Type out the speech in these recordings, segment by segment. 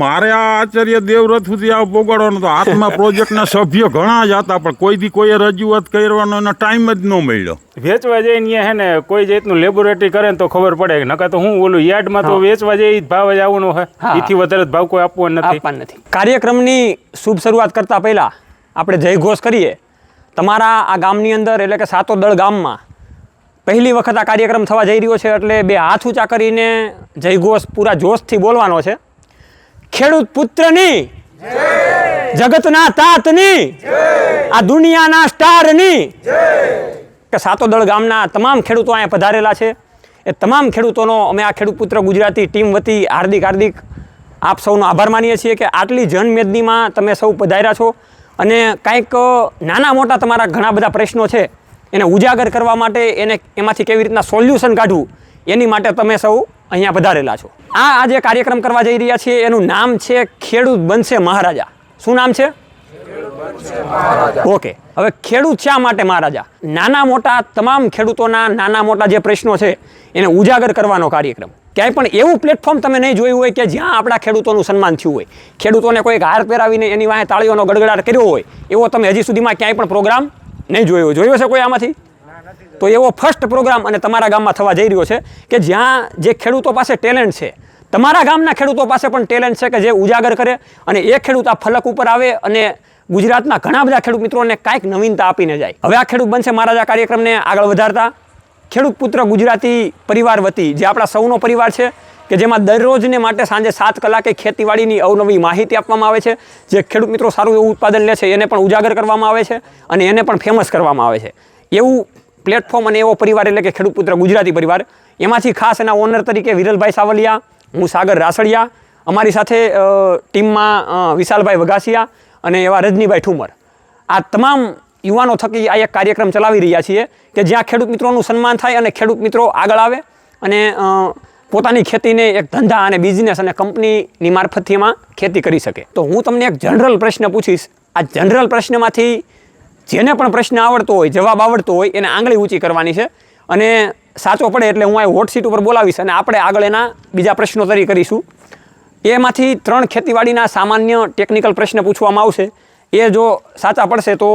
મારે આ આચાર્ય દેવવ્રત સુધી આ પોગાડવાનો તો હાથમાં પ્રોજેક્ટના સભ્ય ઘણા જ હતા, પણ કોઈથી કોઈએ રજૂઆત કરવાનો એનો ટાઈમ જ ન મળ્યો. વેચવા જઈને હે ને કોઈ જાતનું લેબોરેટરી કરે ને તો ખબર પડે, નકા તો હું ઓલું યાર્ડમાં તો વેચવા જઈ ભાવ જ આવવાનો હોય, એથી વધારે ભાવ કોઈ આપવાનો નથી. કાર્યક્રમની શુભ શરૂઆત કરતા પહેલા આપણે જયઘોષ કરીએ. તમારા આ ગામની અંદર એટલે કે સાતોદળ ગામમાં પહેલી વખત આ કાર્યક્રમ થવા જઈ રહ્યો છે, એટલે બે હાથ ઊંચા કરીને જયઘોષ પૂરા જોશથી બોલવાનો છે. ખેડૂત પુત્રની જગતના તાતની આ દુનિયાના સ્ટારની કે સાતોદળ ગામના તમામ ખેડૂતો અહીંયા પધારેલા છે. એ તમામ ખેડૂતોનો અમે આ ખેડૂત પુત્ર ગુજરાતી ટીમ વતી હાર્દિક આપ સૌનો આભાર માનીએ છીએ કે આટલી જનમેદનીમાં તમે સૌ પધાર્યા છો અને કાંઈક નાના મોટા તમારા ઘણા બધા પ્રશ્નો છે એને ઉજાગર કરવા માટે, એને એમાંથી કેવી રીતના સોલ્યુશન કાઢવું એની માટે તમે સૌ અહીંયા પધારેલા છો. આ જે કાર્યક્રમ કરવા જઈ રહ્યા છીએ એનું નામ છે ખેડૂત બનશે મહારાજા. શું નામ છે? ઓકે, હવે ખેડૂત શા માટે મહારાજા? નાના મોટા તમામ ખેડૂતોના નાના મોટા જે પ્રશ્નો છે એને ઉજાગર કરવાનો કાર્યક્રમ. ક્યાંય પણ એવું પ્લેટફોર્મ તમે નહીં જોયું હોય કે જ્યાં આપણા ખેડૂતોનું સન્માન થયું હોય, ખેડૂતોને કોઈ હાર પહેરાવીને એની વાંહે તાળીઓનો ગડગડાટ કર્યો હોય એવો તમે હજી સુધીમાં ક્યાંય પણ પ્રોગ્રામ નહીં જોયો છે કોઈ આમાંથી? તો એવો ફર્સ્ટ પ્રોગ્રામ અને તમારા ગામમાં થવા જઈ રહ્યો છે કે જ્યાં જે ખેડૂતો પાસે ટેલેન્ટ છે, તમારા ગામના ખેડૂતો પાસે પણ ટેલેન્ટ છે કે જે ઉજાગર કરે અને એ ખેડૂત આ ફલક ઉપર આવે અને ગુજરાતના ઘણા બધા ખેડૂત મિત્રોને કાંઈક નવીનતા આપીને જાય. હવે આ ખેડૂત બનશે મહારાજા કાર્યક્રમને આગળ વધારતા ખેડૂત પુત્ર ગુજરાતી પરિવાર વતી જે આપણા સૌનો પરિવાર છે કે જેમાં દરરોજને માટે સાંજે 7 કલાકે ખેતીવાડીની અવનવી માહિતી આપવામાં આવે છે, જે ખેડૂત મિત્રો સારું એવું ઉત્પાદન લે છે એને પણ ઉજાગર કરવામાં આવે છે અને એને પણ ફેમસ કરવામાં આવે છે. એવું પ્લેટફોર્મ અને એવો પરિવાર એટલે કે ખેડૂત પુત્ર ગુજરાતી પરિવાર. એમાંથી ખાસ એના ઓનર તરીકે વિરલભાઈ સાવલિયા, હું સાગર રાસડિયા, અમારી સાથે ટીમમાં વિશાલભાઈ વઘાસિયા અને એવા રજનીભાઈ ઠુમર, આ તમામ યુવાનો થકી આ એક કાર્યક્રમ ચલાવી રહ્યા છીએ કે જ્યાં ખેડૂત મિત્રોનું સન્માન થાય અને ખેડૂત મિત્રો આગળ આવે અને પોતાની ખેતીને એક ધંધા અને બિઝનેસ અને કંપનીની મારફતથી એમાં ખેતી કરી શકે. તો હું તમને એક જનરલ પ્રશ્ન પૂછીશ. આ જનરલ પ્રશ્નમાંથી જેને પણ પ્રશ્ન આવડતો હોય, જવાબ આવડતો હોય એને આંગળી ઊંચી કરવાની છે અને સાચો પડે એટલે હું આ હોટ સીટ ઉપર બોલાવીશ અને આપણે આગળ એના બીજા પ્રશ્નોત્તરી કરીશું. એમાંથી 3 ખેતીવાડીના સામાન્ય ટેકનિકલ પ્રશ્ન પૂછવામાં આવશે. એ જો સાચા પડશે તો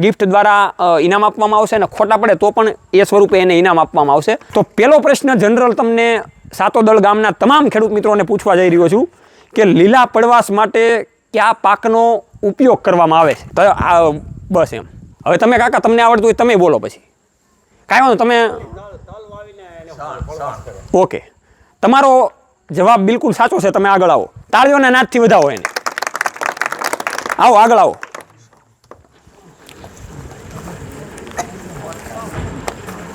ગિફ્ટ દ્વારા ઇનામ આપવામાં આવશે અને ખોટા પડે તો પણ એ સ્વરૂપે એને ઇનામ આપવામાં આવશે. તો પહેલો પ્રશ્ન જનરલ તમને સાતોદળ ગામના તમામ ખેડૂત મિત્રોને પૂછવા જઈ રહ્યો છું કે લીલા પડવાશ માટે કયા પાકનો ઉપયોગ કરવામાં આવે છે? તો બસ એમ. હવે તમે કાકા તમને આવડતું હોય તમે બોલો, પછી કાંઈ વાંધો તમે. ઓકે, તમારો જવાબ બિલકુલ સાચો છે. તમે આગળ આવો, તાળીઓના નાદથી વધાવો એને. આવો આગળ આવો.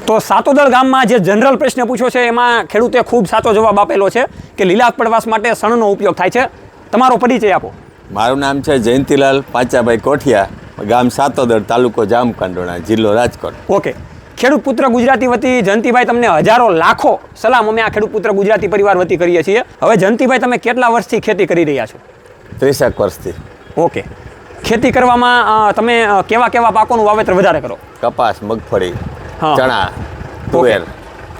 તો સાતોદળ ગામમાં જે જનરલ પ્રશ્ન પૂછ્યો છે એમાં ખેડૂતે ખૂબ સાચો જવાબ આપેલો છે કે લીલા પડવાશ માટે શણનો ઉપયોગ થાય છે. તમારો પરિચય આપો. મારું નામ છે જયંતિલાલ પાંચાભાઈ કોઠિયા, ગામ સાતોદળ, તાલુકો જામકંડોરણા, જિલ્લો રાજકોટ. ઓકે, ખેડૂત પુત્ર ગુજરાતી વતી જયંતિભાઈ તમને હજારો લાખો સલામ અમે આ ખેડૂત પુત્ર ગુજરાતી પરિવાર વતી કરીએ છીએ. હવે જયંતિભાઈ તમે કેટલા વર્ષથી ખેતી કરી રહ્યા છો? 30 વર્ષથી. ઓકે, ખેતી કરવામાં તમે કેવા પાકોનું વાવેતર વધારે કરો? કપાસ, મગફળી, ચણા, તુવેર.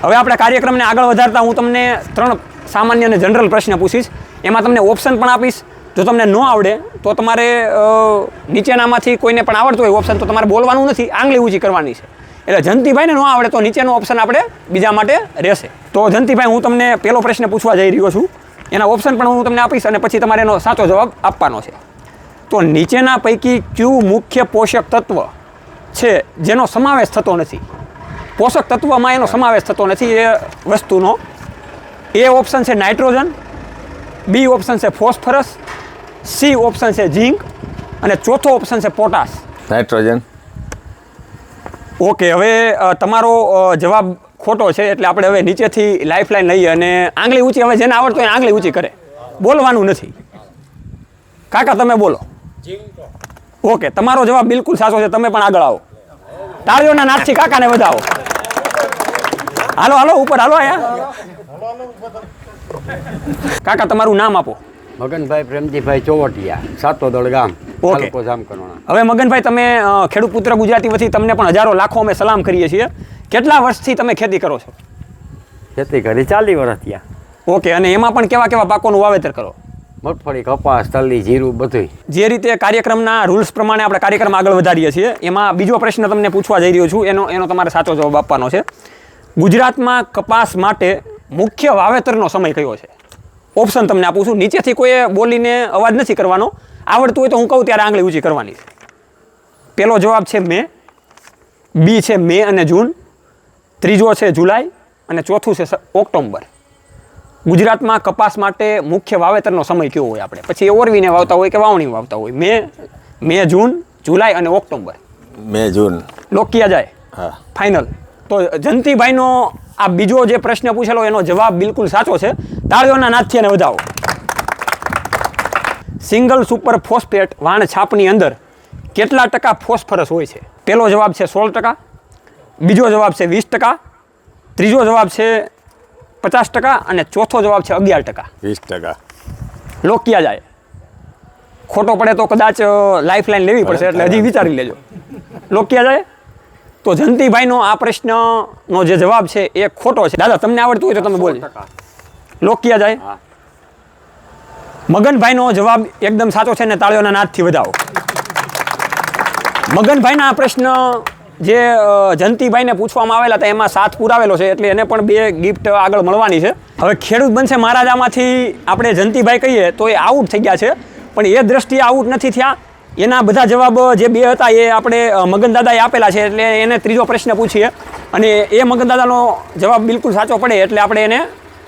હવે આપણે કાર્યક્રમને આગળ વધારતા હું તમને 3 સામાન્ય અને જનરલ પ્રશ્ન પૂછીશ. એમાં તમને ઓપ્શન પણ આપીશ. જો તમને ન આવડે તો તમારે નીચેનામાંથી કોઈને પણ આવડતું હોય ઓપ્શન તો તમારે બોલવાનું નથી, આંગળી ઊંચી કરવાની છે. એટલે જયંતિભાઈને ન આવડે તો નીચેનો ઓપ્શન આપણે બીજા માટે રહેશે. તો જયંતિભાઈ હું તમને પહેલો પ્રશ્ન પૂછવા જઈ રહ્યો છું. એના ઓપ્શન પણ હું તમને આપીશ અને પછી તમારે એનો સાચો જવાબ આપવાનો છે. તો નીચેના પૈકી કયું મુખ્ય પોષક તત્વ છે જેનો સમાવેશ થતો નથી? પોષક તત્વમાં એનો સમાવેશ થતો નથી એ વસ્તુનો. એ ઓપ્શન છે નાઇટ્રોજન, બી ઓપ્શન છે ફોસ્ફરસ, સી ઓપ્શન છે ઝીંક અને ચોથો ઓપ્શન છે પોટાશ. નાઇટ્રોજન. ઓકે, હવે તમારો જવાબ ખોટો છે એટલે આપણે હવે નીચેથી લાઇફલાઇન લઈએ અને આંગળી ઊંચી, હવે જેને આવડતો હોય આંગળી ઊંચી કરે, બોલવાનું નથી. કાકા તમે બોલો. ઓકે, તમારો જવાબ બિલકુલ સાચો છે. તમે પણ આગળ આવો, તાળીઓના નાદથી કાકાને વધાવો. હાલો ઉપર હાલો. અહીંયા કાકા તમારું નામ આપો. મગનભાઈ પ્રેમજીભાઈ ચોવટિયા, સાતોદળ ગામ, તાલુકો જામકંડોરણા. હવે મગનભાઈ તમે ખેડૂત પુત્ર ગુજરાતી વતી તમને પણ હજારો લાખો અમે સલામ કરીએ છીએ. કેટલા વર્ષથી તમે ખેતી કરો છો? ખેતી કરી 40 વર્ષ થયા. ઓકે, અને એમાં પણ કેવા પાકોનું વાવેતર કરો? મગફળી કપાસ તલી જીરું બધું. જે રીતે કાર્યક્રમના રૂલ્સ પ્રમાણે આપણે કાર્યક્રમ આગળ વધારીએ છીએ એમાં બીજો પ્રશ્ન તમને પૂછવા જઈ રહ્યો છું, એનો તમારે સાચો જવાબ આપવાનો છે. ગુજરાતમાં કપાસ માટે મુખ્ય વાવેતરનો સમય કયો છે? ઓપ્શન તમને આપું છું, નીચેથી કોઈએ બોલીને અવાજ નથી કરવાનો, આવડતું હોય તો હું કહું ત્યારે આંગળી ઊંચી કરવાની છે. પહેલો જવાબ છે મે, બી છે મે અને જૂન, ત્રીજો છે જુલાઈ અને ચોથું છે ઓક્ટોબર. ગુજરાતમાં કપાસ માટે મુખ્ય વાવેતરનો સમય કયો હોય? આપણે પછી ઓરવીને વાવતા હોય કે વાવણી વાવતા હોય? મે, જૂન, જુલાઈ અને ઓક્ટોબર. મે જૂન. લોક કિયા જાય? હા. ફાઇનલ. તો જયંતિભાઈનો આ બીજો જે પ્રશ્ન પૂછેલો એનો જવાબ બિલકુલ સાચો છે. તાળીઓના નાદથી એને વધાવો. સિંગલ સુપર ફોસ્ફેટ વાણ છાપની અંદર કેટલા ટકા ફોસ્ફરસ હોય છે? પહેલો જવાબ છે 16%, બીજો જવાબ છે 20%, ત્રીજો જવાબ છે 50% અને ચોથો જવાબ છે 11%. 20%. લોક કિયા જાય? ખોટો પડે તો કદાચ લાઈફ લાઈન લેવી પડશે, એટલે હજી વિચારી લેજો. લોક કિયા જાય? તો જયંતિભાઈનો આ પ્રશ્નનો જે જવાબ છે એ ખોટો છે. દાદા તમને આવડતું હોય તો તમે બોલો. લોક કિયા જાય? મગનભાઈનો જવાબ એકદમ સાચો છે ને તાળીઓના નાદથી વધાવો. મગનભાઈના આ પ્રશ્ન જે જયંતિભાઈને પૂછવામાં આવેલા હતા એમાં 7 પુરાવેલો છે, એટલે એને પણ 2 ગિફ્ટ આગળ મળવાની છે. હવે ખેડૂત બનશે મહારાજામાંથી આપણે જયંતિભાઈ કહીએ તો એ આઉટ થઈ ગયા છે, પણ એ દ્રષ્ટિએ આઉટ નથી થયા. એના બધા જવાબ જે 2 હતા એ આપણે મગનદાદાએ આપેલા છે, એટલે એને ત્રીજો પ્રશ્ન પૂછીએ અને એ મગનદાદાનો જવાબ બિલકુલ સાચો પડે એટલે આપણે એને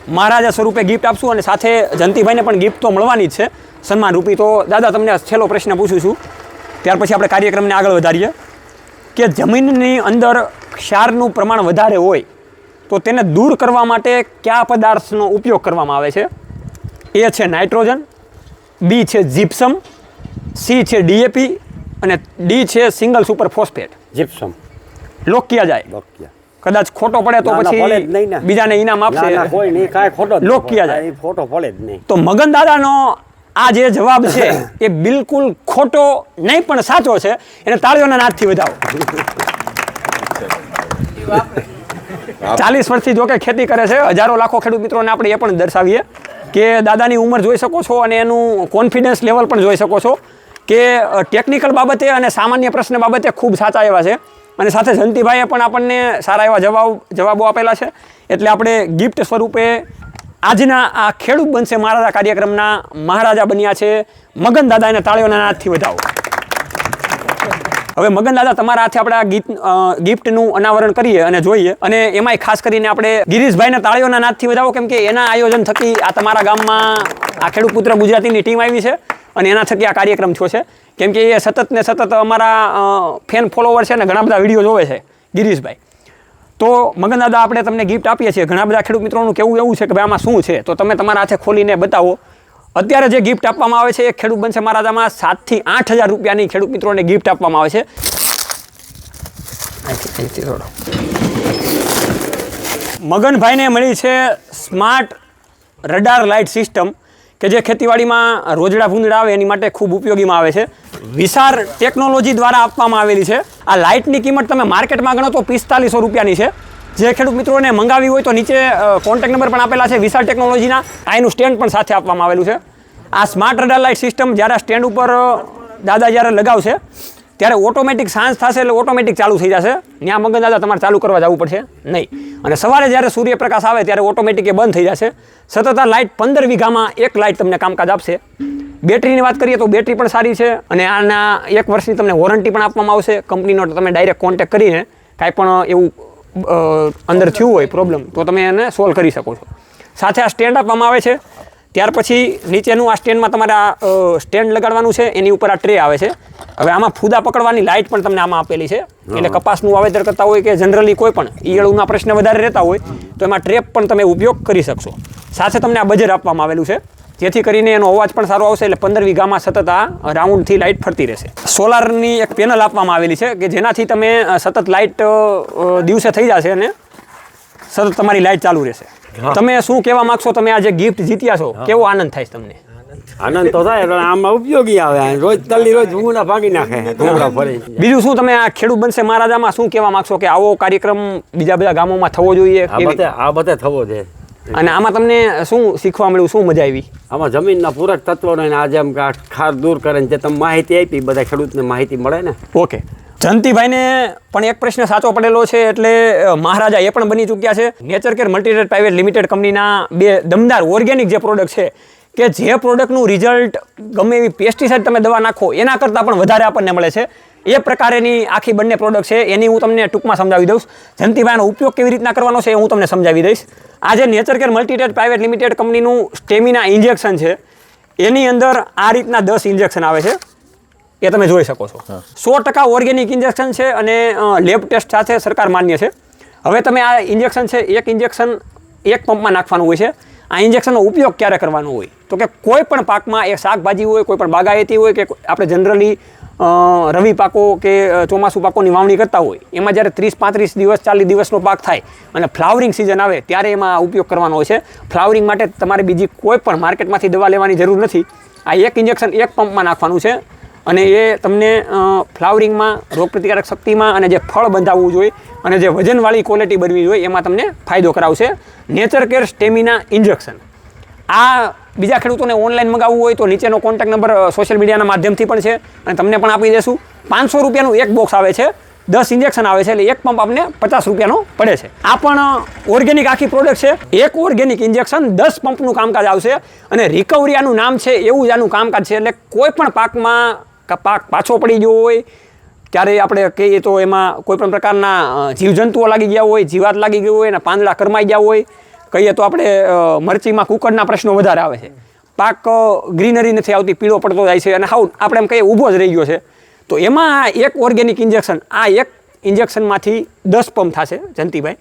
મહારાજા સ્વરૂપે ગિફ્ટ આપશું અને સાથે જયંતિભાઈને પણ ગિફ્ટ તો મળવાની જ છે સન્માન રૂપી. તો દાદા તમને છેલ્લો પ્રશ્ન પૂછું છું, ત્યાર પછી આપણે કાર્યક્રમને આગળ વધારીએ કે જમીનની અંદર ક્ષારનું પ્રમાણ વધારે હોય તો તેને દૂર કરવા માટે કયા પદાર્થનો ઉપયોગ કરવામાં આવે છે? એ છે નાઇટ્રોજન, બી છે જીપ્સમ, સી છે ડીએપી અને ડી છે સિંગલ સુપર ફોસ્ફેટ. જીપ્સમ. લોક કિયા જાય? લોક કિયા. કદાચ ખોટો પડે તો પછી બીજાને ઇનામ આપશે. કોઈ નહીં, કાંઈ ખોટો લોક કિયા જાય? ખોટો પડે જ નહીં. તો મગનદાદાનો આ જે જવાબ છે એ બિલકુલ ખોટો નહીં પણ સાચો છે. એને તાળીઓના નાદથી વધાવો. 40 વર્ષથી જો કે ખેતી કરે છે, હજારો લાખો ખેડૂત મિત્રોને આપણે એ પણ દર્શાવીએ કે દાદાની ઉંમર જોઈ શકો છો અને એનું કોન્ફિડન્સ લેવલ પણ જોઈ શકો છો કે ટેકનિકલ બાબતે અને સામાન્ય પ્રશ્ન બાબતે ખૂબ સાચા એવા છે. અને સાથે જયંતિભાઈએ પણ આપણને સારા એવા જવાબો આપેલા છે. એટલે આપણે ગિફ્ટ સ્વરૂપે આજના આ ખેડૂત બનશે મહારાજા કાર્યક્રમના મહારાજા બન્યા છે મગનદાદા. એને તાળીઓના નાદથી વધાવો. હવે મગનદાદા તમારા હાથે આપણે આ ગિફ્ટનું અનાવરણ કરીએ અને જોઈએ, અને એમાંય ખાસ કરીને આપણે ગિરીશભાઈને તાળીઓના નાદથી વધાવો, કેમ કે એના આયોજન થકી આ તમારા ગામમાં આ ખેડૂત પુત્ર ગુજરાતીની ટીમ આવી છે અને એના થકી આ કાર્યક્રમ થયો છે. કેમ કે એ સતત ને સતત અમારા ફેન ફોલોવર છે ને ઘણા બધા વિડીયો જોવે છે ગિરીશભાઈ. તો મગનદાદા આપણે તમને ગિફ્ટ આપીએ છીએ. ઘણા બધા ખેડૂત મિત્રોનું કહેવું એવું છે કે ભાઈ આમાં શું છે, તો તમે તમારા હાથે ખોલીને બતાવો. અત્યારે જે ગિફ્ટ આપવામાં આવે છે એ ખેડૂત બનશે મહારાજામાં 7,000 થી 8,000 રૂપિયાની ખેડૂત મિત્રોને ગિફ્ટ આપવામાં આવે છે. મગનભાઈને મળી છે સ્માર્ટ રડાર લાઇટ સિસ્ટમ કે જે ખેતીવાડીમાં રોજડા ભૂંદડા આવે એની માટે ખૂબ ઉપયોગીમાં આવે છે. વિસાર ટેકનોલોજી દ્વારા આપવામાં આવેલી છે. આ લાઇટની કિંમત તમે માર્કેટમાં ગણો તો 4500 રૂપિયાની છે. જે ખેડૂત મિત્રોને મંગાવી હોય તો નીચે કોન્ટેક્ટ નંબર પણ આપેલા છે વિસાર ટેકનોલોજીના. આ એનું સ્ટેન્ડ પણ સાથે આપવામાં આવેલું છે. આ સ્માર્ટ રડાર લાઇટ સિસ્ટમ જ્યારે સ્ટેન્ડ ઉપર દાદા જ્યારે લગાવશે ત્યારે ઓટોમેટિક સાંજ થશે એટલે ઓટોમેટિક ચાલુ થઈ જશે. ત્યાં મગનદાદા તમારે ચાલુ કરવા જવું પડશે નહીં. અને સવારે જ્યારે સૂર્યપ્રકાશ આવે ત્યારે ઓટોમેટિક એ બંધ થઈ જશે. સતત આ લાઇટ 15 વીઘામાં એક લાઇટ તમને કામકાજ આપશે. બેટરીની વાત કરીએ તો બેટરી પણ સારી છે અને આના 1 વર્ષની તમને વોરંટી પણ આપવામાં આવશે. કંપનીનો તમે ડાયરેક્ટ કોન્ટેક્ટ કરીને કાંઈ પણ એવું અંદર થયું હોય પ્રોબ્લેમ તો તમે એને સોલ્વ કરી શકો છો. સાથે આ સ્ટેન્ડ આપવામાં આવે છે. ત્યાર પછી નીચેનું આ સ્ટેન્ડમાં તમારે આ સ્ટેન્ડ લગાડવાનું છે. એની ઉપર આ ટ્રે આવે છે. હવે આમાં ફૂદા પકડવાની લાઇટ પણ તમને આમાં આપેલી છે. એટલે કપાસનું વાવેતર કરતા હોય કે જનરલી કોઈ પણ ઈયળોના પ્રશ્ન વધારે રહેતા હોય તો એમાં ટ્રેપ પણ તમે ઉપયોગ કરી શકશો. સાથે તમને આ બજર આપવામાં આવેલું છે જેથી કરીને એનો અવાજ પણ સારો આવશે. એટલે 15 વીઘામાં સતત આ રાઉન્ડથી લાઇટ ફરતી રહેશે. સોલારની એક પેનલ આપવામાં આવેલી છે કે જેનાથી તમે સતત લાઇટ દિવસે થઈ જશે અને સતત તમારી લાઇટ ચાલુ રહેશે. તમે શું કહેવા માંગશો? તમે આ જે ગિફ્ટ જીત્યા છો કેવો આનંદ થાય તમને? આનંદ તો થાય પણ આમાં ઉપયોગી આવે. રોજ તલ્લી રોજ ભૂંગળા ભાગી નાખે ઢોકળા ફરી. બીજું શું તમે આ ખેડૂત બનશે મહારાજામાં શું કહેવા માંગશો કે આવો કાર્યક્રમ બીજા બધા ગામોમાં થવો જોઈએ? આ બધે થવો છે. અને આમાં તમને શું શીખવા મળ્યું, શું મજા આવી? આમાં જમીનના પૂરક તત્વોનો અને આજે આમ ખાર દૂર કરે ને જે તમે માહિતી આપી બધા ખેડૂતને માહિતી મળે ને. ઓકે, જયંતિભાઈને પણ એક પ્રશ્ન સાચો પડેલો છે, એટલે મહારાજા એ પણ બની ચૂક્યા છે. નેચરકેર મલ્ટીટ્રેડ પ્રાઇવેટ લિમિટેડ કંપનીના 2 દમદાર ઓર્ગેનિક જે પ્રોડક્ટ છે, કે જે પ્રોડક્ટનું રિઝલ્ટ ગમે એવી પેસ્ટિસાઇડ તમે દવા નાખો એના કરતાં પણ વધારે આપણને મળે છે. એ પ્રકારેની આખી બંને પ્રોડક્ટ છે, એની હું તમને ટૂંકમાં સમજાવી દઉં. જયંતિભાઈનો ઉપયોગ કેવી રીતના કરવાનો છે એ હું તમને સમજાવી દઈશ. આ જે નેચરકેર મલ્ટીટ્રેડ પ્રાઇવેટ લિમિટેડ કંપનીનું સ્ટેમિના ઇન્જેક્શન છે, એની અંદર આ રીતના 10 ઇન્જેક્શન આવે છે, એ તમે જોઈ શકો છો. 100% ઓર્ગેનિક ઇન્જેક્શન છે અને લેબ ટેસ્ટ સાથે સરકાર માન્ય છે. હવે તમે આ ઇન્જેક્શન છે, એક ઇન્જેક્શન એક પંપમાં નાખવાનું હોય છે. આ ઇન્જેક્શનનો ઉપયોગ ક્યારે કરવાનો હોય તો કે કોઈ પણ પાકમાં, એ શાકભાજી હોય, કોઈ પણ બાગાયતી હોય, કે આપણે જનરલી રવિ પાકો કે ચોમાસું પાકોની વાવણી કરતા હોય, એમાં જ્યારે 30-35 દિવસ 40 દિવસનો પાક થાય અને ફ્લાવરિંગ સિઝન આવે ત્યારે એમાં ઉપયોગ કરવાનો હોય છે. ફ્લાવરિંગ માટે તમારે બીજી કોઈ પણ માર્કેટમાંથી દવા લેવાની જરૂર નથી. આ એક ઇન્જેક્શન એક પંપમાં નાખવાનું છે અને એ તમને ફ્લાવરિંગમાં, રોગપ્રતિકારક શક્તિમાં અને જે ફળ બંધાવવું જોઈએ અને જે વજનવાળી ક્વોલિટી બનવી જોઈએ એમાં તમને ફાયદો કરાવશે નેચરકેર સ્ટેમિના ઇન્જેક્શન. આ બીજા ખેડૂતોને ઓનલાઈન મંગાવવું હોય તો નીચેનો કોન્ટેક્ટ નંબર સોશિયલ મીડિયાના માધ્યમથી પણ છે અને તમને પણ આપી દેશું. 500 રૂપિયાનું એક બોક્સ આવે છે, 10 ઇન્જેક્શન આવે છે, એટલે એક પંપ આપણે 50 રૂપિયાનો પડે છે. આ પણ ઓર્ગેનિક આખી પ્રોડક્ટ છે. એક ઓર્ગેનિક ઇન્જેક્શન 10 પંપનું કામકાજ આવશે અને રિકવરી આનું નામ છે, એવું જ આનું કામકાજ છે. એટલે કોઈ પણ પાકમાં પાક પાછો પડી ગયો હોય, ક્યારે આપણે કહીએ તો એમાં કોઈ પણ પ્રકારના જીવજંતુઓ લાગી ગયા હોય, જીવાત લાગી ગઈ હોય અને પાંદડા કરમાઈ ગયા હોય, કહીએ તો આપણે મરચીમાં કુકરના પ્રશ્નો વધારે આવે છે, પાક ગ્રીનરી નથી આવતી, પીળો પડતો જાય છે અને હાવ આપણે એમ કહીએ ઊભો જ રહી ગયો છે, તો એમાં આ એક ઓર્ગેનિક ઇન્જેક્શન, આ એક ઇન્જેક્શનમાંથી 10 પંપ થશે જયંતિભાઈ,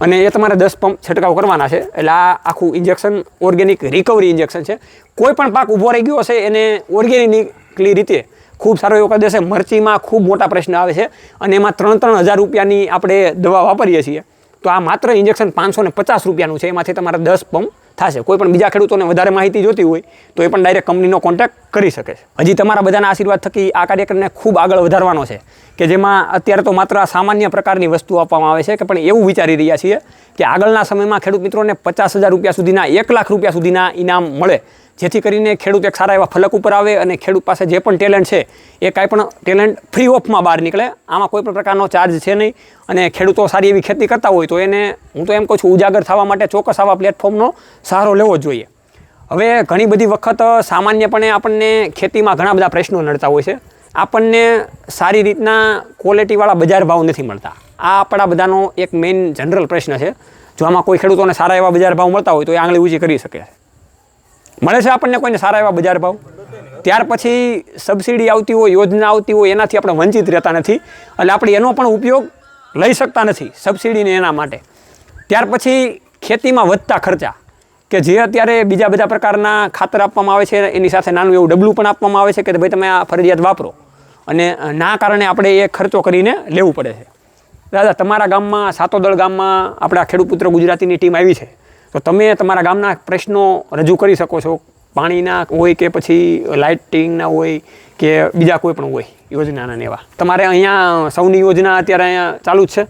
અને એ તમારે 10 પંપ છંટકાવ કરવાના છે. એટલે આ આખું ઇન્જેક્શન ઓર્ગેનિક રિકવરી ઇન્જેક્શન છે. કોઈ પણ પાક ઊભો રહી ગયો હશે એને ઓર્ગેનિકલી રીતે ખૂબ સારો એવો કરી દેશે. મરચીમાં ખૂબ મોટા પ્રશ્ન આવે છે અને એમાં 3-3 હજાર રૂપિયાની આપણે દવા વાપરીએ છીએ, તો આ માત્ર ઇન્જેક્શન 550 રૂપિયાનું છે. એમાંથી તમારે 10 પંપ થશે. કોઈ પણ બીજા ખેડૂતોને વધારે માહિતી જોતી હોય તો એ પણ ડાયરેક્ટ કંપનીનો કોન્ટેક્ટ કરી શકે છે. હજી તમારા બધાના આશીર્વાદ થકી આ કાર્યક્રમને ખૂબ આગળ વધારવાનો છે, કે જેમાં અત્યારે તો માત્ર સામાન્ય પ્રકારની વસ્તુ આપવામાં આવે છે, કે પણ એવું વિચારી રહ્યા છીએ કે આગળના સમયમાં ખેડૂત મિત્રોને 50,000 રૂપિયા સુધીના, 1 લાખ રૂપિયા સુધીના ઇનામ મળે, જેથી કરીને ખેડૂત એક સારા એવા ફલક ઉપર આવે અને ખેડૂત પાસે જે પણ ટેલેન્ટ છે એ કાંઈ પણ ટેલેન્ટ ફ્રી ઓફમાં બહાર નીકળે. આમાં કોઈ પણ પ્રકારનો ચાર્જ છે નહીં અને ખેડૂતો સારી એવી ખેતી કરતા હોય તો એને, હું તો એમ કહું છું, ઉજાગર થવા માટે ચોક્કસ આવા પ્લેટફોર્મનો સહારો લેવો જ જોઈએ. હવે ઘણી બધી વખત સામાન્યપણે આપણને ખેતીમાં ઘણા બધા પ્રશ્નો નડતા હોય છે. આપણને સારી રીતના ક્વોલિટીવાળા બજાર ભાવ નથી મળતા. આ આપણા બધાનો એક મેઇન જનરલ પ્રશ્ન છે. જો આમાં કોઈ ખેડૂતોને સારા એવા બજાર ભાવ મળતા હોય તો એ આંગળી ઊંચી કરી શકે છે. મળે છે આપણને કોઈને સારા એવા બજાર ભાવ? ત્યાર પછી સબસિડી આવતી હોય, યોજના આવતી હોય, એનાથી આપણે વંચિત રહેતા નથી, એટલે આપણે એનો પણ ઉપયોગ લઈ શકતા નથી, સબસિડીને એના માટે. ત્યાર પછી ખેતીમાં વધતા ખર્ચા, કે જે અત્યારે બીજા બધા પ્રકારના ખાતર આપવામાં આવે છે, એની સાથે નાનું એવું ડબલું પણ આપવામાં આવે છે કે ભાઈ તમે આ ફરજિયાત વાપરો, અને ના કારણે આપણે એ ખર્ચો કરીને લેવું પડે છે. દાદા, તમારા ગામમાં, સાતોદળ ગામમાં આપણા ખેડૂત પુત્ર ગુજરાતીની ટીમ આવી છે, તો તમે તમારા ગામના પ્રશ્નો રજૂ કરી શકો છો. પાણીના હોય કે પછી લાઇટિંગના હોય કે બીજા કોઈ પણ હોય યોજનાના ને એવા. તમારે અહીંયા સૌની યોજના અત્યારે અહીંયા ચાલુ જ છે?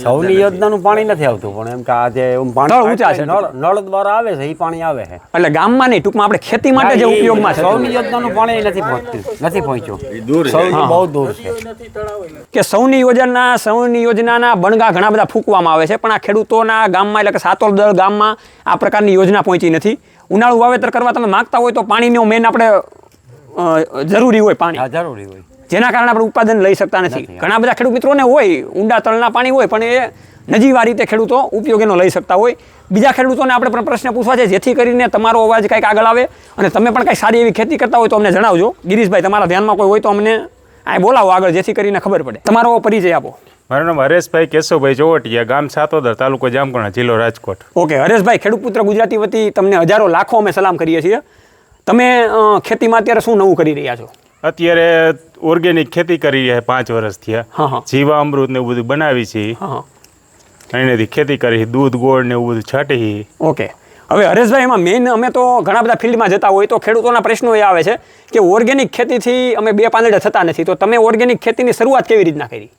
સૌની યોજનાનું પાણી નથી આવતું, પણ એમ કે આ જે પાણી નળ ઊંચા છે, નળ દ્વારા આવે છે, એ પાણી આવે છે. એટલે ગામમાં નહીં, ટૂંકમાં આપણે ખેતી માટે જે ઉપયોગમાં છે. સૌની યોજનાનું પાણી નથી પહોંચ્યું. સૌની બહુ દૂર છે. કે સૌની યોજનાના બણગા ઘણા બધા ફૂંકવામાં આવે છે, પણ આ ખેડૂતોના ગામમાં, એટલે કે સાતોદળ ગામમાં આ પ્રકારની યોજના પહોંચી નથી. ઉનાળુ વાવેતર કરવા તમે માંગતા હોય તો પાણીનો મેન આપણે જરૂરી હોય, પાણી જરૂરી હોય, જેના કારણે આપણે ઉત્પાદન લઈ શકતા નથી. ઘણા બધા ખેડૂત મિત્રોને હોય, ઊંડા તળના પાણી હોય, પણ એ નજીવા રીતે ખેડૂતો ઉપયોગ એનો લઈ શકતા હોય. બીજા ખેડૂતોને આપણે પણ પ્રશ્ન પૂછવા છે, જેથી કરીને તમારો અવાજ કંઈક આગળ આવે અને તમે પણ કંઈક સારી એવી ખેતી કરતા હોય તો અમને જણાવજો. ગિરીશભાઈ, તમારા ધ્યાનમાં કોઈ હોય તો અમને આ બોલાવો આગળ, જેથી કરીને ખબર પડે. તમારો પરિચય આપો. મારું નામ હરેશભાઈ કેશવભાઈ ચોવટિયા, ગામ સાતોદર, તાલુકો જામકંડોરણા, જિલ્લો રાજકોટ. ઓકે, હરેશભાઈ, ખેડૂત પુત્ર ગુજરાતી વતી તમને હજારો લાખો અમે સલામ કરીએ છીએ. તમે ખેતીમાં અત્યારે શું નવું કરી રહ્યા છો? અત્યારે ઓર્ગેનિક ખેતી કરી રહ્યા 5 વર્ષ થયા. જીવામૃત ને એવું બધું બનાવી છે, એનાથી ખેતી કરી, દૂધ ગોળ ને એવું બધું છાંટી. ઓકે, હવે હરેશભાઈ, એમાં મેઇન અમે તો ઘણા બધા ફિલ્ડમાં જતા હોય તો ખેડૂતોના પ્રશ્નો એ આવે છે કે ઓર્ગેનિક ખેતીથી અમે 2 પાંદડા થતા નથી, તો તમે ઓર્ગેનિક ખેતીની શરૂઆત કેવી રીતના કરી?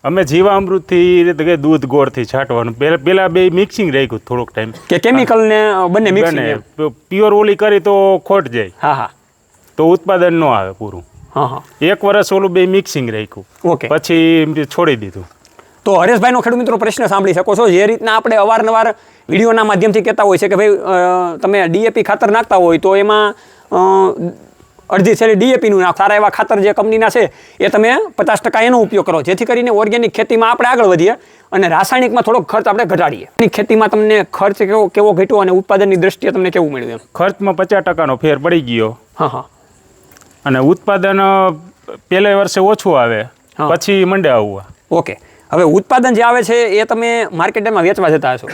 અમે જીવામૃતથી દૂધ ગોળથી છાંટવાનું પેલા બે મિક્સિંગ રાખ્યું થોડોક ટાઈમ કે કેમિકલ ને બંને મિક્સિંગ? પ્યોર ઓલી કરી તો ખોટ જાય, હા હા, તો ઉત્પાદન ન આવે પૂરું. હા હા, 1 વર્ષ ઓલું બે મિક્સિંગ રાખ્યું, ઓકે. પછી છોડી દીધું. તો હરેશભાઈનો ખેડૂત મિત્રો પ્રશ્ન સાંભળી શકો છો. જે રીતના આપણે અવારનવાર વિડીયોના માધ્યમથી કહેતા હોય છે કે ભાઈ તમે ડીએપી ખાતર નાખતા હોય તો એમાં અડધી થેલી ડીએપીનું નાખ, સારા એવા ખાતર જે કંપનીના છે એ તમે 50% એનો ઉપયોગ કરો, જેથી કરીને ઓર્ગેનિક ખેતીમાં આપણે આગળ વધીએ અને રાસાયણિકમાં થોડોક ખર્ચ આપણે ઘટાડીએ. ખેતીમાં તમને ખર્ચ કેવો ઘટ્યો અને ઉત્પાદનની દ્રષ્ટિએ તમને કેવું મળ્યું? ખર્ચમાં 50% ફેર પડી ગયો. હા હા, અને ઉત્પાદન પહેલા વર્ષે ઓછું આવે, પછી મંડે આવવા. ઓકે. હવે ઉત્પાદન જે આવે છે એ તમે માર્કેટમાં વેચવા જતા હશો,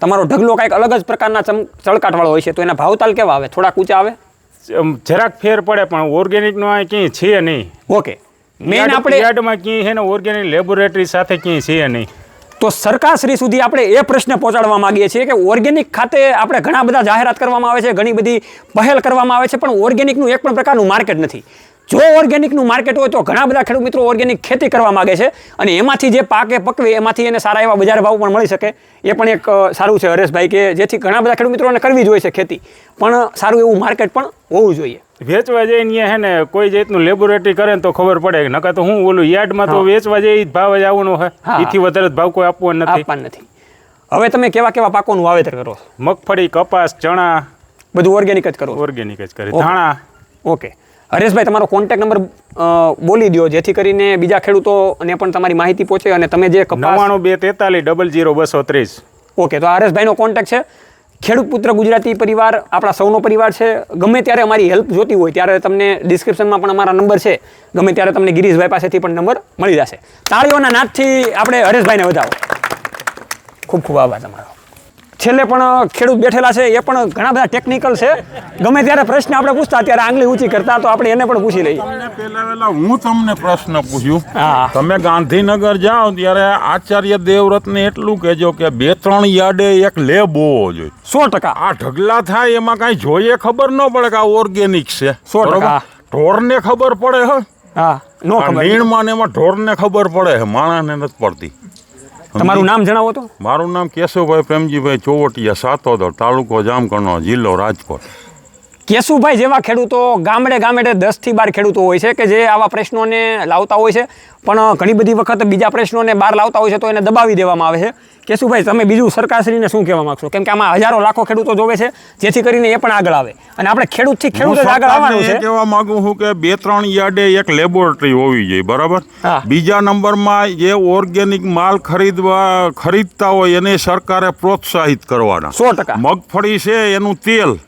તમારો ઢગલો કાંઈક અલગ જ પ્રકારના ચળકાટવાળો હોય છે, તો એના ભાવતાલ કેવા આવે? થોડાક ઊંચા આવે? જરાક ફેર પડે, પણ ઓર્ગેનિકનો આ ક્યાંય છે નહીં. ઓકે. મેઇન આપણે યાર્ડમાં ક્યાંય છે ને ઓર્ગેનિક લેબોરેટરી સાથે ક્યાંય છે નહીં. તો સરકારશ્રી સુધી આપણે એ પ્રશ્ન પહોંચાડવા માંગીએ છીએ કે ઓર્ગેનિક ખાતે આપણે ઘણા બધા જાહેરાત કરવામાં આવે છે, ઘણી બધી પહેલ કરવામાં આવે છે, પણ ઓર્ગેનિકનું એક પણ પ્રકારનું માર્કેટ નથી. જો ઓર્ગેનિકનું માર્કેટ હોય તો ઘણા બધા ખેડૂત મિત્રો ઓર્ગેનિક ખેતી કરવા માંગે છે અને એમાંથી જે પાકે પકવે એમાંથી એને સારા એવા બજાર ભાવ પણ મળી શકે. એ પણ એક સારું છે હરેશભાઈ, કે જેથી ઘણા બધા ખેડૂત મિત્રોને કરવી જોઈએ છે ખેતી, પણ સારું એવું માર્કેટ પણ હોવું જોઈએ. વેચવા જઈને હે ને કોઈ જાતનું લેબોરેટરી કરે ને તો ખબર પડે, નકા તો હું ઓલું યાર્ડમાં તો વેચવા જઈ ભાવ જ આવવાનો હોય, એથી વધારે ભાવ કોઈ આપવાનો નથી. હવે તમે કેવા કેવા પાકોનું વાવેતર કરો? મગફળી, કપાસ, ચણા, બધું ઓર્ગેનિક જ કરો? ઓર્ગેનિક જ કરે. ધાણા. ઓકે. હરેશભાઈ, તમારો કોન્ટેક્ટ નંબર બોલી દો, જેથી કરીને બીજા ખેડૂતોને પણ તમારી માહિતી પહોંચે અને તમે જે 9243 00230. ઓકે. તો હરેશભાઈનો કોન્ટેક્ટ છે. ખેડૂત પુત્ર ગુજરાતી પરિવાર આપણા સૌનો પરિવાર છે. ગમે ત્યારે અમારી હેલ્પ જોતી હોય ત્યારે તમને ડિસ્ક્રિપ્શનમાં પણ અમારા નંબર છે, ગમે ત્યારે તમને ગિરીશભાઈ પાસેથી પણ નંબર મળી જશે. તાળીઓના નાદથી આપણે હરેશભાઈને વધાવો. ખૂબ ખૂબ આભાર તમારો. છેલ્લે પણ ખેડૂત બેઠેલા છે, એ પણ ઘણા બધા ટેકનિકલ છે. ગમે ત્યારે પ્રશ્ન આપણે પૂછતા ત્યારે આંગળી ઊંચી કરતા, તો આપણે એને પણ પૂછી લઈએ. પહેલા હું તમને પ્રશ્ન પૂછ્યું, તમે ગાંધીનગર જાઓ ત્યારે આચાર્ય દેવવ્રતને એટલું કહેજો કે 2-3 યાર્ડે એક લેબ હોવો જોઈએ. 100%. આ ઢગલા થાય એમાં કાંઈ જોઈએ ખબર ન પડે કે આ ઓર્ગેનિક છે. 100%. ઢોરને ખબર પડે હે? હા, નો ખબર. નીણમાં ને એમાં ઢોરને ખબર પડે છે, માણસને નથી પડતી. તમારું નામ જણાવો તો? મારું નામ કેશુભાઈ પ્રેમજીભાઈ ચોવટિયા, સાતોદર, તાલુકો જામકંડોળ, જિલ્લો રાજકોટ. કેશુભાઈ જેવા ખેડૂતો ગામડે 10 થી 12 ખેડૂતો હોય છે કે જે આવા પ્રશ્નોને લાવતા હોય છે, પણ ઘણી બધી વખત બીજા પ્રશ્નોને બહાર લાવતા હોય છે તો એને દબાવી દેવામાં આવે છે. કેશુભાઈ, તમે બીજું સરકારશ્રીને શું કહેવા માંગશો? કેમ કે આમાં હજારો લાખો ખેડૂતો જોવે છે, જેથી કરીને એ પણ આગળ આવે અને આપણે ખેડૂતથી ખેડૂત જ આગળ આવવાનું છે. કહેવા માંગુ છું કે 2-3 યાર્ડે એક લેબોરેટરી હોવી જોઈએ, બરાબર? બીજા નંબરમાં જે ઓર્ગેનિક માલ ખરીદતા હોય એને સરકારે પ્રોત્સાહિત કરવાના. 100%. મગફળી છે એનું તેલ,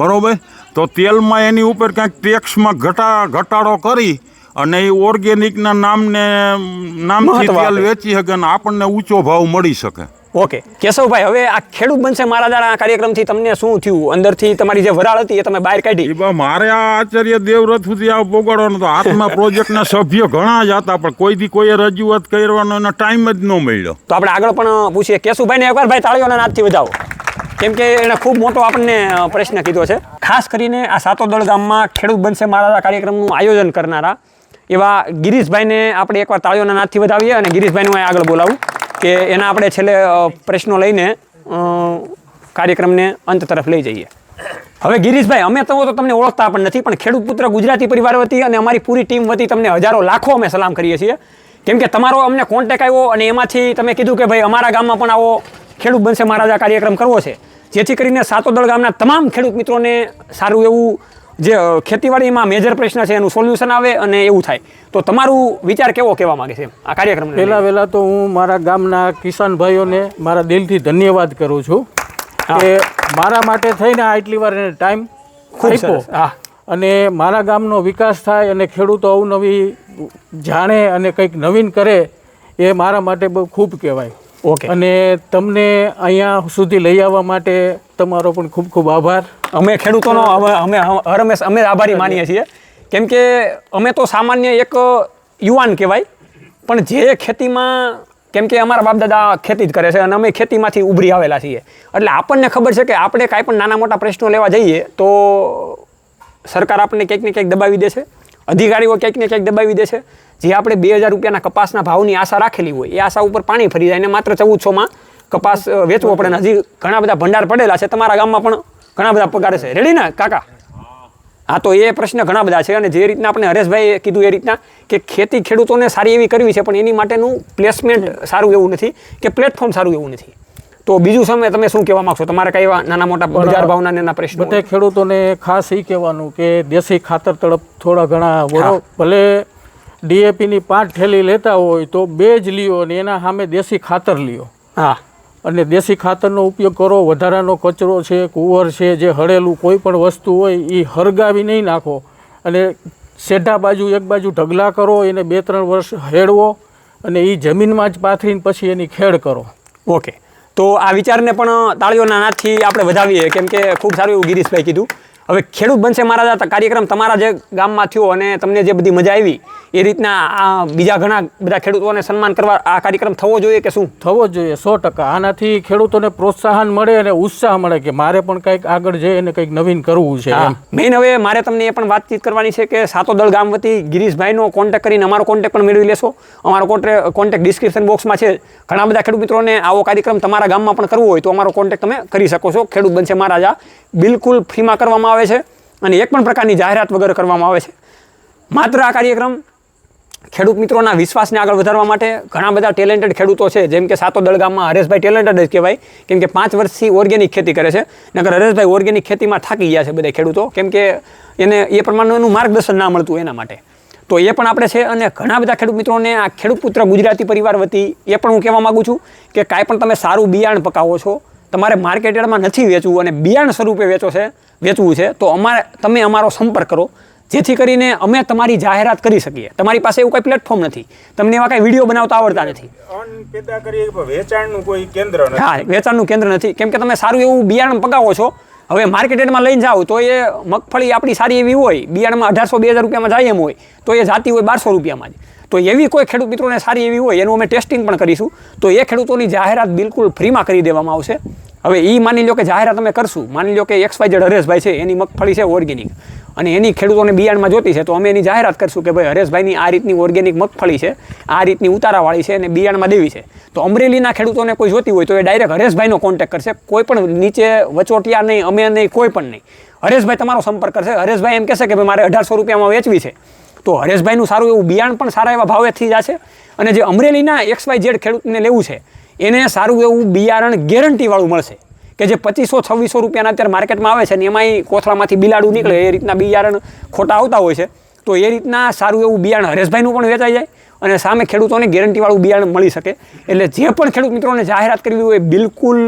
બરોબર, તો તેલમાં એની ઉપર ક્યાંક ટેક્સમાં ઘટાડો કરી અને એ ઓર્ગેનિકના નામથી તેલ વેચી શકે અને આપણને ઊંચો ભાવ મળી શકે. ઓકે. કેશવભાઈ, હવે આ ખેડૂત બનશે મારા કાર્યક્રમથી તમને શું થયું? અંદરથી તમારી જે વરાળ હતી એ તમે બહાર કાઢી? મારે આ આચાર્ય દેવવ્રત સુધી આ પોગાડવાનો તો હાથમાં પ્રોજેક્ટના સભ્ય ઘણા જ હતા, પણ કોઈએ રજૂઆત કરવાનો એનો ટાઈમ જ ન મળ્યો. તો આપણે આગળ પણ પૂછીએ. કેશુભાઈને એકવાર ભાઈ તાળીઓના નાદથી વધાવો, કેમ કે એણે ખૂબ મોટો આપણને પ્રશ્ન કીધો છે. ખાસ કરીને આ સાતોદળ ગામમાં ખેડૂત બનશે મારા કાર્યક્રમનું આયોજન કરનારા એવા ગિરીશભાઈને આપણે એકવાર તાળીઓના નાદથી વધાવીએ અને ગિરીશભાઈને હું આગળ બોલાવું કે એના આપણે છેલ્લે પ્રશ્નો લઈને કાર્યક્રમને અંત તરફ લઈ જઈએ. હવે ગિરીશભાઈ, અમે તો તમને ઓળખતા પણ નથી, પણ ખેડૂત પુત્ર ગુજરાતી પરિવાર વતી અને અમારી પૂરી ટીમ વતી તમને હજારો લાખો અમે સલામ કરીએ છીએ, કેમ કે તમારો અમને કોન્ટેક્ટ આવ્યો અને એમાંથી તમે કીધું કે ભાઈ અમારા ગામમાં પણ આવો ખેડૂત બનશે મહારાજા કાર્યક્રમ કરવો છે, જેથી કરીને સાતોદળ ગામના તમામ ખેડૂત મિત્રોને સારું એવું જે ખેતીવાડીમાં મેજર પ્રશ્ન છે એનું સોલ્યુશન આવે અને એવું થાય. તો તમારું વિચાર કેવો કહેવા માંગે છે આ કાર્યક્રમ? પહેલાં તો હું મારા ગામના કિસાન ભાઈઓને મારા દિલથી ધન્યવાદ કરું છું કે મારા માટે થઈને આટલી વાર એને ટાઈમ આપ્યો અને મારા ગામનો વિકાસ થાય અને ખેડૂતો અવનવી જાણે અને કંઈક નવીન કરે એ મારા માટે બહુ ખૂબ કહેવાય. ઓકે. અને તમને અહીંયા સુધી લઈ આવવા માટે તમારો પણ ખૂબ ખૂબ આભાર. અમે ખેડૂતોનો હરમેશ અમે આભારી માનીએ છીએ, કેમ કે અમે તો સામાન્ય એક યુવાન કહેવાય, પણ જે ખેતીમાં, કેમ કે અમારા બાપ દાદા ખેતી જ કરે છે અને અમે ખેતીમાંથી ઉભરી આવેલા છીએ, એટલે આપણને ખબર છે કે આપણે કાંઈ પણ નાના મોટા પ્રશ્નો લેવા જઈએ તો સરકાર આપણને ક્યાંક ને ક્યાંક દબાવી દે છે અધિકારીઓ ક્યાંક ને ક્યાંક દબાવી દે છે. જે આપણે 2000 રૂપિયાના કપાસના ભાવની આશા રાખેલી હોય એ આશા ઉપર પાણી ફરી જાય અને માત્ર 1400માં કપાસ વેચવો પડે. હજી ઘણા બધા ભંડાર પડેલા છે, તમારા ગામમાં પણ ઘણા બધા પગાર છે. રેડી ને કાકા? હા, તો એ પ્રશ્ન ઘણા બધા છે. અને જે રીતના આપણે હરેશભાઈએ કીધું એ રીતના કે ખેતી ખેડૂતોને સારી એવી કરવી છે, પણ એની માટેનું પ્લેસમેન્ટ સારું એવું નથી કે પ્લેટફોર્મ સારું એવું નથી. તો બીજું સમય તમે શું કહેવા માંગશો? તમારે કઈ એવા નાના મોટા બજાર ભાવના એના પ્રશ્નો? બધા ખેડૂતોને ખાસ એ કહેવાનું કે દેશી ખાતર તરફ થોડા ઘણા વળો. ભલે DAPની 5 થેલી લેતા હોય તો 2 જ લ્યો અને એના સામે દેશી ખાતર લ્યો. હા, અને દેશી ખાતરનો ઉપયોગ કરો. વધારાનો કચરો છે, કુંવર છે, જે હળેલું કોઈ પણ વસ્તુ હોય એ હરગાવી નહીં નાખો. અને સેઢા બાજુ એક બાજુ ઢગલા કરો, એને 2-3 વર્ષ હેડવો અને એ જમીનમાં જ પાથરીને પછી એની ખેડ કરો. ઓકે. તો આ વિચારને પણ તાળીઓના નાદથી આપણે વધાવીએ, કેમ કે ખૂબ સારું એવું ગિરીશભાઈ કીધું. હવે ખેડૂત બનશે મારા કાર્યક્રમ તમારા જે ગામમાં થયો અને તમને જે બધી મજા આવી એ રીતના આ બીજા ઘણા બધા ખેડૂતોને સન્માન કરવા આ કાર્યક્રમ થવો જોઈએ કે શું? થવો જ જોઈએ 100%. આનાથી ખેડૂતોને પ્રોત્સાહન મળે અને ઉત્સાહ મળે કે મારે પણ કંઈક આગળ જઈ અને કંઈક નવીન કરવું છે. મેઇન હવે મારે તમને એ પણ વાતચીત કરવાની છે કે સાતોદળ ગામ વતી ગિરીશભાઈનો કોન્ટેક્ટ કરીને અમારો કોન્ટેક્ટ પણ મેળવી લેશો. અમારો કોન્ટેક્ટ ડિસ્ક્રિપ્શન બોક્સમાં છે. ઘણા બધા ખેડૂત મિત્રોને આવો કાર્યક્રમ તમારા ગામમાં પણ કરવો હોય તો અમારો કોન્ટેક્ટ તમે કરી શકો છો. ખેડૂત બનશે મહારાજા બિલકુલ ફ્રીમાં કરવામાં આવે છે અને એક પણ પ્રકારની જાહેરાત વગર કરવામાં આવે છે. માત્ર આ કાર્યક્રમ ખેડૂત મિત્રોના વિશ્વાસને આગળ વધારવા માટે ઘણા બધા ટેલેન્ટેડ ખેડૂતો છે, જેમ કે સાતોદળ ગામમાં હરેશભાઈ ટેલેન્ટેડ જ કહેવાય, કેમ કે 5 વર્ષથી ઓર્ગેનિક ખેતી કરે છે. નકર હરેશભાઈ ઓર્ગેનિક ખેતીમાં થાકી ગયા છે બધા ખેડૂતો, કેમ કે એને એ પ્રમાણનું માર્ગદર્શન ના મળતું એના માટે. તો એ પણ આપણે છે. અને ઘણા બધા ખેડૂત મિત્રોને આ ખેડૂત પુત્ર ગુજરાતી પરિવાર વતી એ પણ હું કહેવા માગું છું કે કાંઈ પણ તમે સારું બિયારણ પકાવો છો, તમારે માર્કેટમાં નથી વેચવું અને બિયારણ સ્વરૂપે વેચવું છે તો તમે અમારો સંપર્ક કરો, જેથી કરીને અમે તમારી જાહેરાત કરી શકીએ. તમારી પાસે એવું કોઈ પ્લેટફોર્મ નથી, તમને એવા કાંઈ વિડીયો બનાવતા આવડતા નથી, વેચાણનું કોઈ કેન્દ્ર નથી. હા, વેચાણનું કેન્દ્ર નથી, કેમ કે તમે સારું એવું બિયારણ પકાવો છો. હવે માર્કેટમાં લઈને જાઓ તો એ મગફળી આપણી સારી એવી હોય, બિયારણમાં 1800-2000 રૂપિયામાં જાય એમ હોય તો એ જાતી હોય 1200 રૂપિયામાં જ. તો એવી કોઈ ખેડૂત મિત્રોને સારી એવી હોય એનું અમે ટેસ્ટિંગ પણ કરીશું. તો એ ખેડૂતોની જાહેરાત બિલકુલ ફ્રીમાં કરી દેવામાં આવશે. હવે એ માની લો કે જાહેરાત અમે કરશું, માની લો કે XYZ હરેશભાઈ છે, એની મગફળી છે ઓર્ગેનિક અને એની ખેડૂતોને બિયારણમાં જોતી છે, તો અમે એની જાહેરાત કરશું કે ભાઈ હરેશભાઈની આ રીતની ઓર્ગેનિક મગફળી છે, આ રીતની ઉતારાવાળી છે અને બિયારણમાં દેવી છે. તો અમરેલીના ખેડૂતોને કોઈ જોતી હોય તો એ ડાયરેક્ટ હરેશભાઈનો કોન્ટેક્ટ કરશે. કોઈ પણ નીચે વચોટિયા નહીં, અમે નહીં, કોઈ પણ નહીં. હરેશભાઈ તમારો સંપર્ક કરશે. હરેશભાઈ એમ કહેશે કે ભાઈ મારે 1800 રૂપિયામાં વેચવી છે, તો હરેશભાઈનું સારું એવું બિયારણ પણ સારા એવા ભાવે થઈ જશે. અને જે અમરેલીના XYZ ખેડૂતને લેવું છે એને સારું એવું બિયારણ ગેરંટીવાળું મળશે કે જે 2500-2600 રૂપિયાના અત્યારે માર્કેટમાં આવે છે ને એમાંય કોથળામાંથી બિલાડું નીકળે એ રીતના બિયારણ ખોટા આવતા હોય છે. તો એ રીતના સારું એવું બિયારણ હરેશભાઈનું પણ વેચાઈ જાય અને સામે ખેડૂતોને ગેરંટીવાળું બિયારણ મળી શકે. એટલે જે પણ ખેડૂત મિત્રોને જાહેરાત કરવી હોય બિલકુલ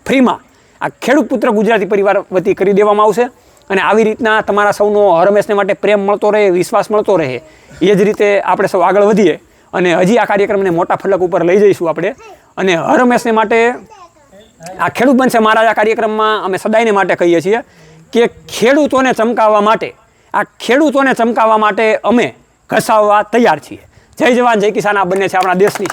ફ્રીમાં આ ખેડૂત પુત્ર ગુજરાતી પરિવાર વતી કરી દેવામાં આવશે. અને આવી રીતના તમારા સૌનો હરમેશને માટે પ્રેમ મળતો રહે, વિશ્વાસ મળતો રહે, એ જ રીતે આપણે સૌ આગળ વધીએ અને હજી આ કાર્યક્રમને મોટા ફલક ઉપર લઈ જઈશું આપણે. અને હરમેશને માટે આ ખેડૂત બનશે મહારાજ આ કાર્યક્રમમાં અમે સદાયને માટે કહીએ છીએ કે ખેડૂતોને ચમકાવવા માટે અમે ઘસાવવા તૈયાર છીએ. જય જવાન જય કિસાન આ બંને છે આપણા દેશની.